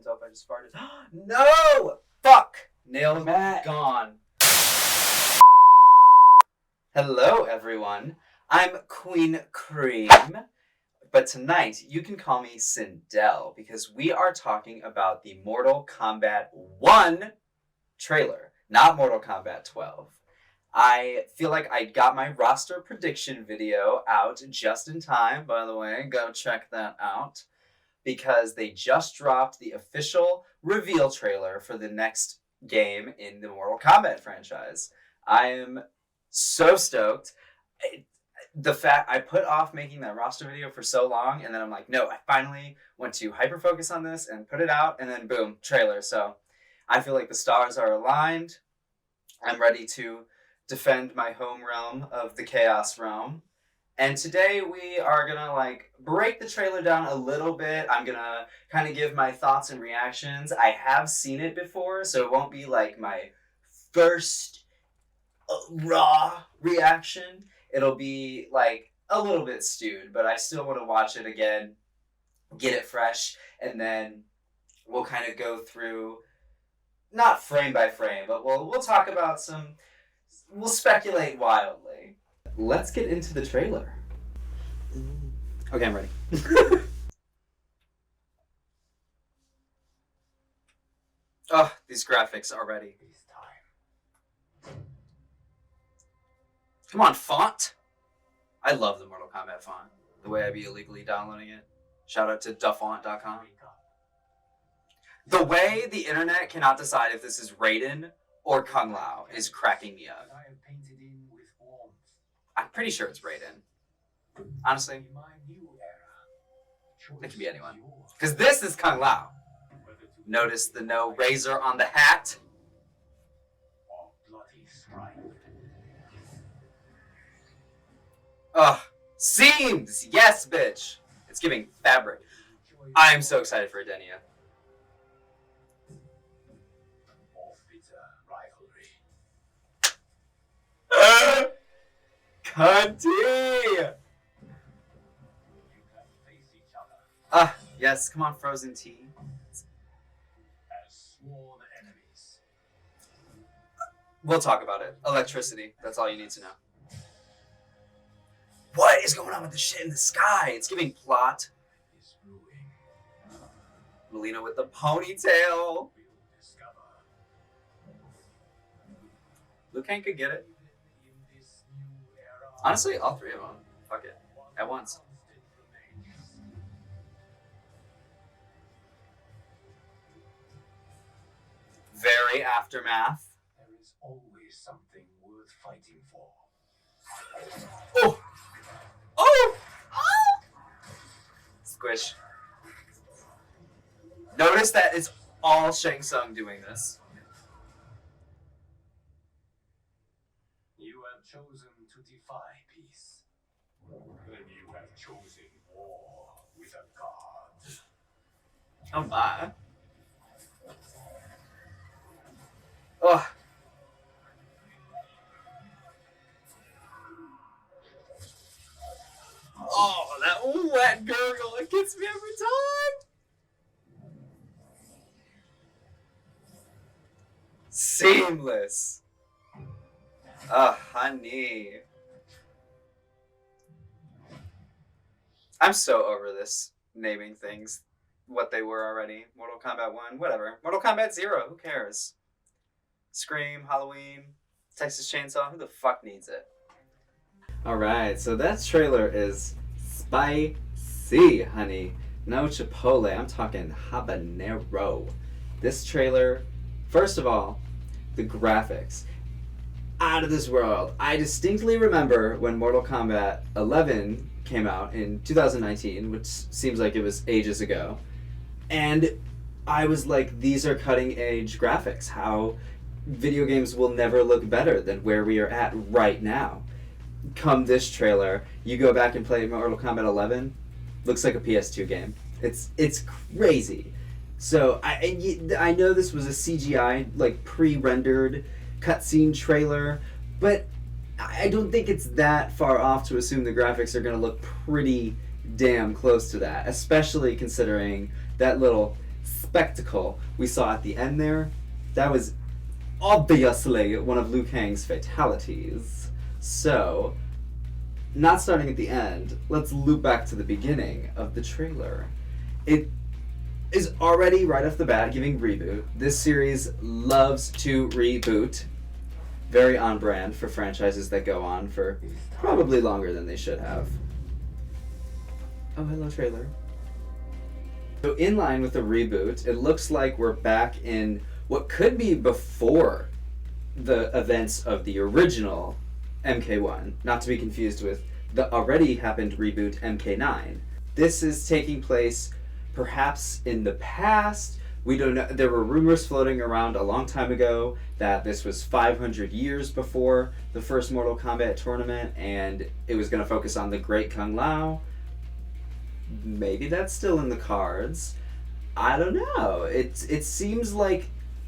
can't tell if I just farted. No! Fuck! Nail Matt. gone. Hello, everyone. I'm Queen Cream. But tonight, you can call me Sindel because we are talking about the Mortal Kombat 1 trailer, not Mortal Kombat 12. I feel like I got my roster prediction video out just in time, by the way. Go check that out. Because they just dropped the official reveal trailer for the next game in the Mortal Kombat franchise. I am so stoked. The fact I put off making that roster video for so long, and then I'm like, no, I finally went to hyper-focus on this and put it out, and then boom, trailer. So I feel like the stars are aligned. I'm ready to defend my home realm of the Chaos Realm. And today we are gonna break the trailer down a little bit. I'm gonna kind of give my thoughts and reactions. I have seen it before, so it won't be like my first raw reaction. It'll be like a little bit stewed, but I still want to watch it again, get it fresh, and then we'll kind of go through, not frame by frame, but we'll talk about we'll speculate wildly. Let's get into the trailer. Okay, I'm ready. Oh, these graphics already. Come on, font! I love the Mortal Kombat font. The way I be illegally downloading it. Shout out to dafont.com. The way the internet cannot decide if this is Raiden or Kung Lao is cracking me up. I'm pretty sure it's Raiden. Honestly, it could be anyone. Because this is Kung Lao. Notice the no razor on the hat. Ugh. Seams! Yes, bitch! It's giving fabric. I'm so excited for Adenia. Cunty! Yes, come on, Frozen Tea. We'll talk about it. Electricity. That's all you need to know. What is going on with the shit in the sky? It's giving plot. Melina with the ponytail. Liu Kang could get it. Honestly, all three of them. Fuck it. At once. Very Aftermath. There is always something worth fighting for. Oh! Oh! Oh! Squish. Notice that it's all Shang Tsung doing this. You have chosen to defy peace. Then you have chosen war with a god. Oh my. Oh. Oh, that wet gurgle, it gets me every time. Seamless. Oh, honey. I'm so over this naming things what they were already. Mortal Kombat 1, whatever. Mortal Kombat 0, who cares? Scream, Halloween, Texas Chainsaw, who the fuck needs it? Alright, so that trailer is spicy, honey. No chipotle, I'm talking habanero. This trailer, first of all, the graphics. Out of this world. I distinctly remember when Mortal Kombat 11 came out in 2019, which seems like it was ages ago. And I was like, these are cutting edge graphics. How video games will never look better than where we are at right now. Come this trailer, you go back and play Mortal Kombat 11, looks like a PS2 game. It's crazy. So I know this was a CGI, like pre-rendered cutscene trailer, but I don't think it's that far off to assume the graphics are going to look pretty damn close to that, especially considering that little spectacle we saw at the end there, that was obviously one of Liu Kang's fatalities. So, not starting at the end, let's loop back to the beginning of the trailer. It is already right off the bat giving reboot. This series loves to reboot. Very on brand for franchises that go on for probably longer than they should have. Oh, hello, trailer. So in line with the reboot, it looks like we're back in what could be before the events of the original MK1, not to be confused with the already happened reboot MK9. This is taking place perhaps in the past. We don't know. There were rumors floating around a long time ago that this was 500 years before the first Mortal Kombat tournament, and it was going to focus on the Great Kung Lao. Maybe that's still in the cards. I don't know. It seems like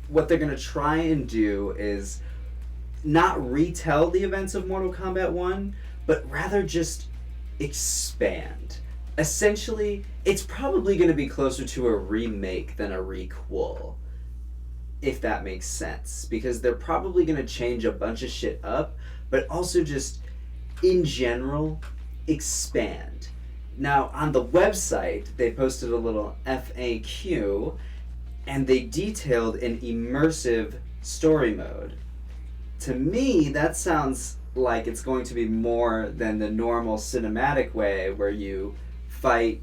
what they're going to try and do is not retell the events of Mortal Kombat 1, but rather just expand. Essentially, it's probably going to be closer to a remake than a requel, if that makes sense, because they're probably going to change a bunch of shit up, but also just, in general, expand. Now, on the website, they posted a little FAQ, and they detailed an immersive story mode. To me, that sounds like it's going to be more than the normal cinematic way where you fight,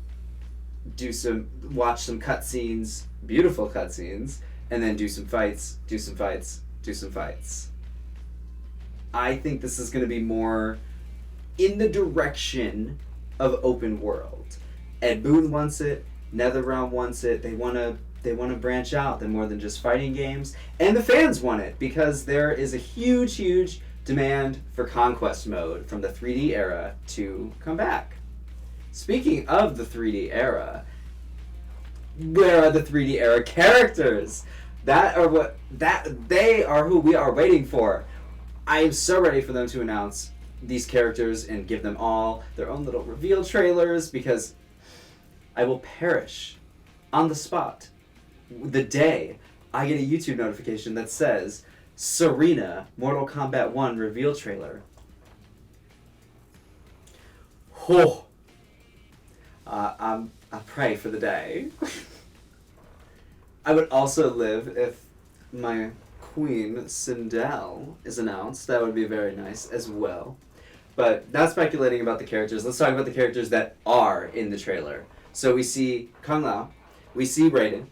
watch some cutscenes, beautiful cutscenes, and then do some fights. I think this is going to be more in the direction of open world. Ed Boon wants it, NetherRealm wants it. They want to branch out. They're more than just fighting games, and the fans want it because there is a huge demand for Conquest mode from the 3D era to come back. Speaking of the 3D era, where are the 3D era characters? They are who we are waiting for. I am so ready for them to announce these characters and give them all their own little reveal trailers, because I will perish on the spot the day I get a YouTube notification that says Serena Mortal Kombat 1 reveal trailer. Oh. I pray for the day. I would also live if my queen, Sindel, is announced. That would be very nice as well. But not speculating about the characters. Let's talk about the characters that are in the trailer. So we see Kung Lao, we see Raiden,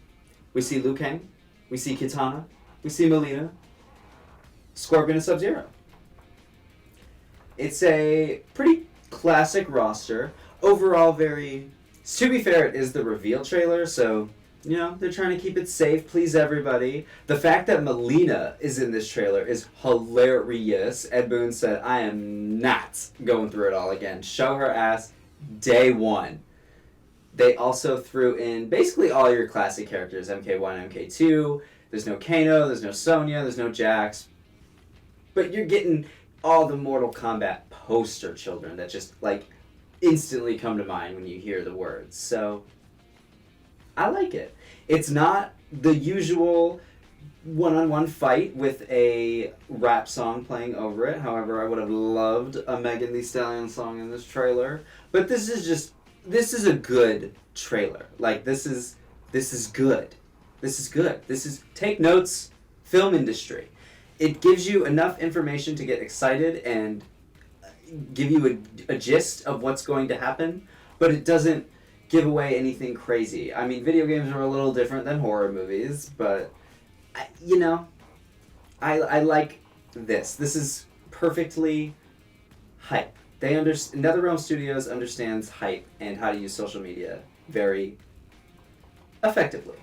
we see Liu Kang, we see Kitana, we see Mileena, Scorpion, and Sub-Zero. It's a pretty classic roster. Overall, to be fair, it is the reveal trailer, so, you know, they're trying to keep it safe, please everybody. The fact that Mileena is in this trailer is hilarious. Ed Boon said, I am not going through it all again. Show her ass day one. They also threw in basically all your classic characters, MK1, MK2. There's no Kano, there's no Sonya, there's no Jax. But you're getting all the Mortal Kombat poster children that just, like, instantly come to mind when you hear the words. So, I like it. It's not the usual one-on-one fight with a rap song playing over it. However, I would have loved a Megan Thee Stallion song in this trailer. But this is a good trailer. Like, this is good. This is good. Take notes, film industry. It gives you enough information to get excited and give you a gist of what's going to happen, but it doesn't give away anything crazy. I mean, video games are a little different than horror movies, but, I like this. This is perfectly hype. NetherRealm Studios understands hype and how to use social media very effectively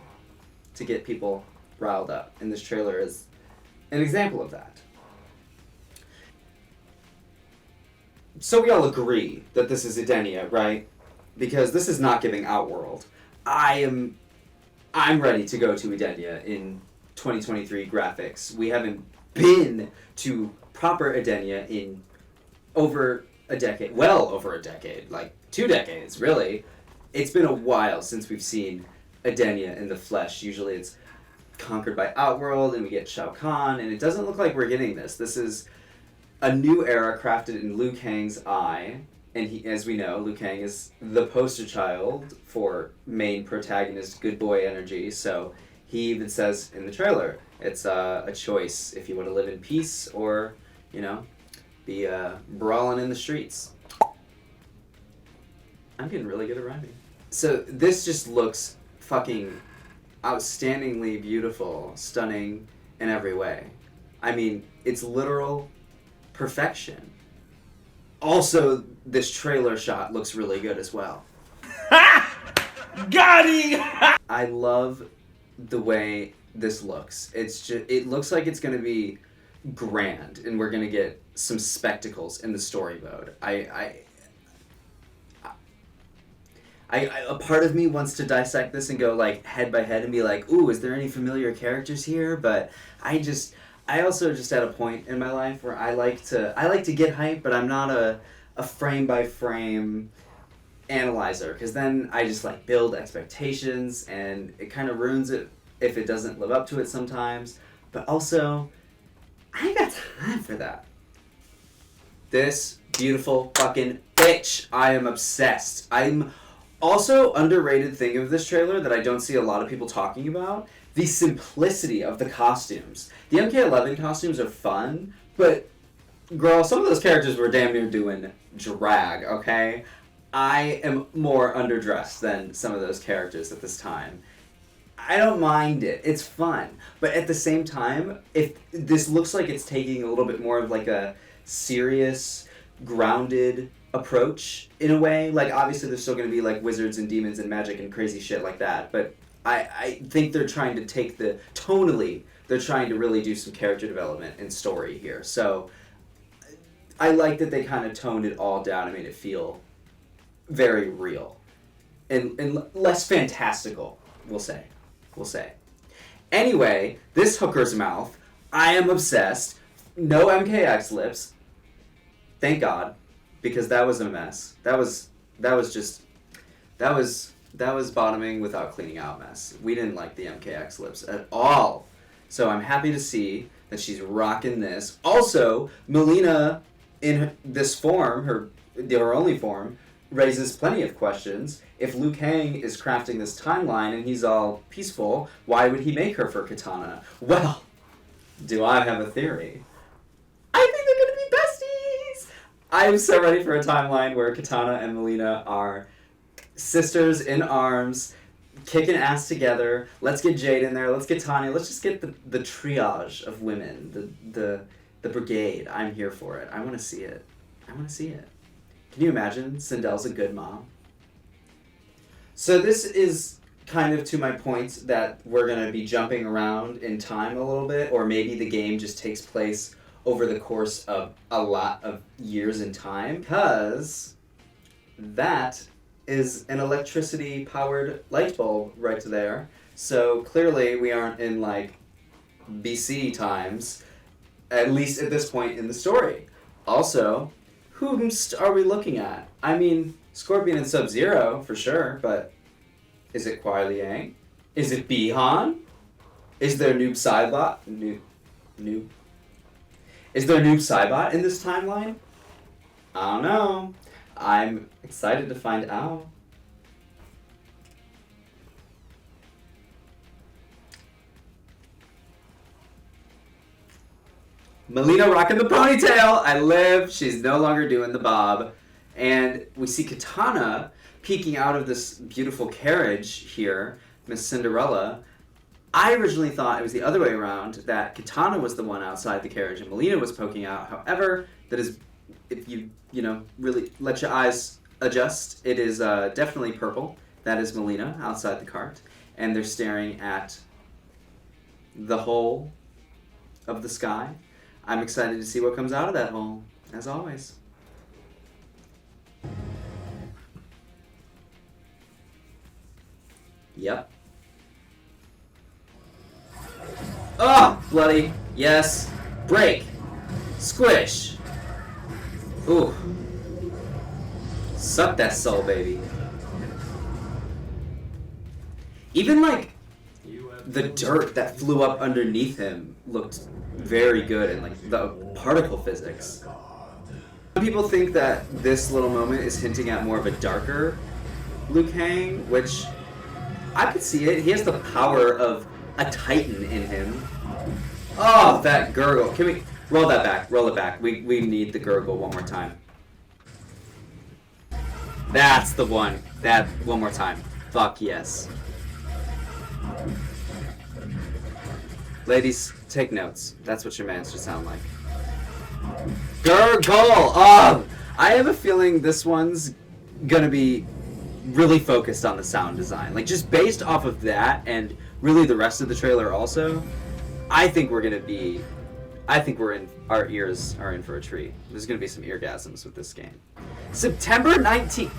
to get people riled up, and this trailer is an example of that. So we all agree that this is Edenia, right? Because this is not giving Outworld. I'm ready to go to Edenia in 2023 graphics. We haven't been to proper Edenia in over a decade. Well over a decade. Like 2 decades, really. It's been a while since we've seen Edenia in the flesh. Usually it's conquered by Outworld, and we get Shao Kahn, and it doesn't look like we're getting this. This is a new era crafted in Liu Kang's eye, and he, as we know, Liu Kang is the poster child for main protagonist good boy energy, so he even says in the trailer, it's a choice if you want to live in peace or, you know, be brawling in the streets. I'm getting really good at rhyming. So this just looks fucking outstandingly beautiful, stunning in every way. I mean, it's literal perfection. Also, this trailer shot looks really good as well. Got him! I love the way this looks. It looks like it's gonna be grand, and we're gonna get some spectacles in the story mode. A part of me wants to dissect this and go like head by head and be like, ooh, is there any familiar characters here? But I also just at a point in my life where I like to get hype, but I'm not a frame by frame analyzer, because then I just like build expectations and it kind of ruins it if it doesn't live up to it sometimes. But also, I ain't got time for that. This beautiful fucking bitch. I am obsessed. I'm also underrated thing of this trailer that I don't see a lot of people talking about, the simplicity of the costumes. The MK11 costumes are fun, but girl, some of those characters were damn near doing drag, okay? I am more underdressed than some of those characters at this time. I don't mind it. It's fun. But at the same time, if this looks like it's taking a little bit more of like a serious, grounded approach in a way. Like, obviously there's still going to be like wizards and demons and magic and crazy shit like that, but I think they're trying to take tonally, they're trying to really do some character development and story here. So I like that they kind of toned it all down and made it feel very real and less fantastical, we'll say. Anyway, this hooker's mouth, I am obsessed. No MKX lips. Thank God, because that was a mess. That was bottoming without cleaning out mess. We didn't like the MKX lips at all. So I'm happy to see that she's rocking this. Also, Melina in this form, her only form, raises plenty of questions. If Liu Kang is crafting this timeline and he's all peaceful, why would he make her for Katana? Well, do I have a theory? I think they're gonna be besties! I'm so ready for a timeline where Katana and Melina are sisters in arms, kicking ass together. Let's get Jade in there, let's get Tanya, let's just get the triage of women, the brigade. I'm here for it. I wanna see it. Can you imagine Sindel's a good mom? So this is kind of to my point that we're going to be jumping around in time a little bit, or maybe the game just takes place over the course of a lot of years in time, because that is an electricity-powered light bulb right there. So clearly we aren't in like BC times, at least at this point in the story. Also, whom are we looking at? I mean, Scorpion and Sub-Zero, for sure, but is it Kuai Liang? Is it Bihan? Is there Noob Saibot? Noob? Is there Noob Saibot in this timeline? I don't know. I'm excited to find out. Melina rocking the ponytail! I live. She's no longer doing the bob. And we see Katana peeking out of this beautiful carriage here, Miss Cinderella. I originally thought it was the other way around, that Katana was the one outside the carriage and Melina was poking out. However, that is, if you really let your eyes adjust, it is definitely purple. That is Melina outside the cart. And they're staring at the hole of the sky. I'm excited to see what comes out of that hole, as always. Yep. Oh, bloody. Yes. Break. Squish. Ooh. Suck that soul, baby. Even like You have the dirt that flew up underneath him looked very good, and like the particle physics. Some people think that this little moment is hinting at more of a darker Liu Kang, which I could see it. He has the power of a titan in him. Oh, that gurgle. Can we roll that back? Roll it back. We need the gurgle one more time. That's the one. That one more time. Fuck yes. Ladies, take notes. That's what your man should sound like. Gurgle! Oh! I have a feeling this one's gonna be really focused on the sound design. Like, just based off of that, and really the rest of the trailer also, I think we're our ears are in for a treat. There's gonna be some eargasms with this game. September 19th.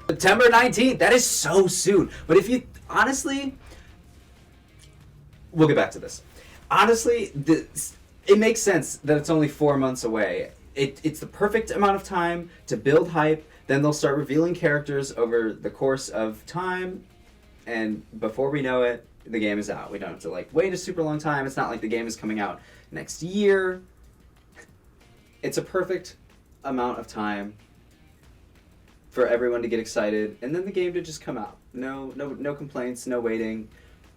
September 19th. That is so soon. But if you honestly, we'll get back to this. Honestly, it makes sense that it's only 4 months away. It's the perfect amount of time to build hype. Then they'll start revealing characters over the course of time, and before we know it, the game is out. We don't have to like wait a super long time. It's not like the game is coming out next year. It's a perfect amount of time for everyone to get excited, and then the game to just come out. No complaints, no waiting.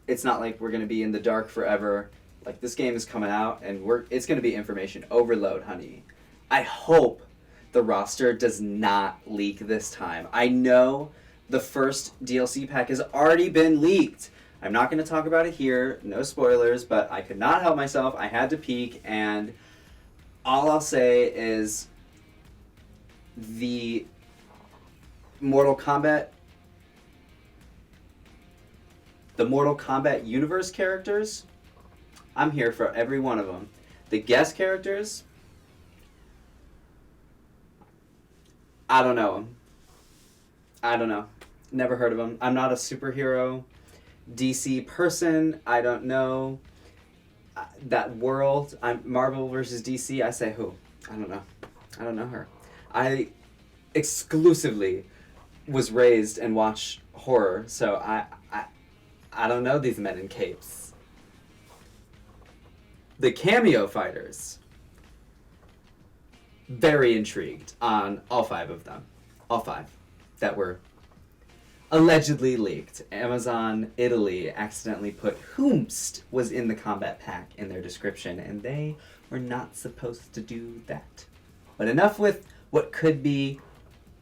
It's not like we're gonna be in the dark forever. Like, this game is coming out, and it's gonna be information overload, honey. I hope the roster does not leak this time. I know the first DLC pack has already been leaked. I'm not gonna talk about it here, no spoilers, but I could not help myself. I had to peek, and all I'll say is the Mortal Kombat universe characters, I'm here for every one of them. The guest characters, I don't know them. I don't know. Never heard of them. I'm not a superhero DC person. I don't know that world. I'm Marvel versus DC. I say who? I don't know. I don't know her. I exclusively was raised and watched horror, so I don't know these men in capes. The cameo fighters, very intrigued on all 5 of them. All 5 that were allegedly leaked. Amazon Italy accidentally put whomst was in the combat pack in their description, and they were not supposed to do that. But enough with what could be.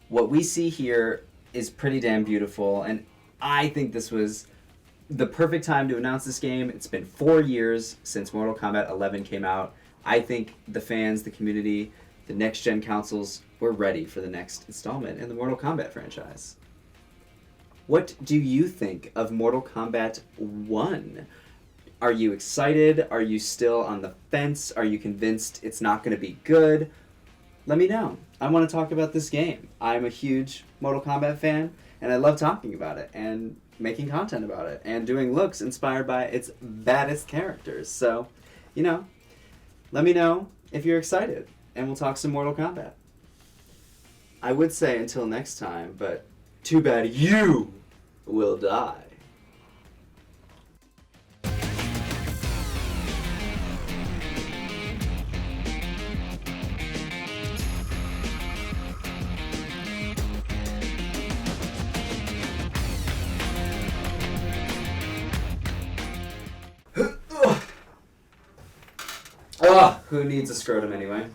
What we see here is pretty damn beautiful, and I think this was the perfect time to announce this game. It's been 4 years since Mortal Kombat 11 came out. I think the fans, the community, the next-gen consoles were ready for the next installment in the Mortal Kombat franchise. What do you think of Mortal Kombat 1? Are you excited? Are you still on the fence? Are you convinced it's not going to be good? Let me know. I want to talk about this game. I'm a huge Mortal Kombat fan, and I love talking about it and making content about it and doing looks inspired by its baddest characters. So, let me know if you're excited, and we'll talk some Mortal Kombat. I would say until next time, but too bad you will die. Who needs a scrotum anyway?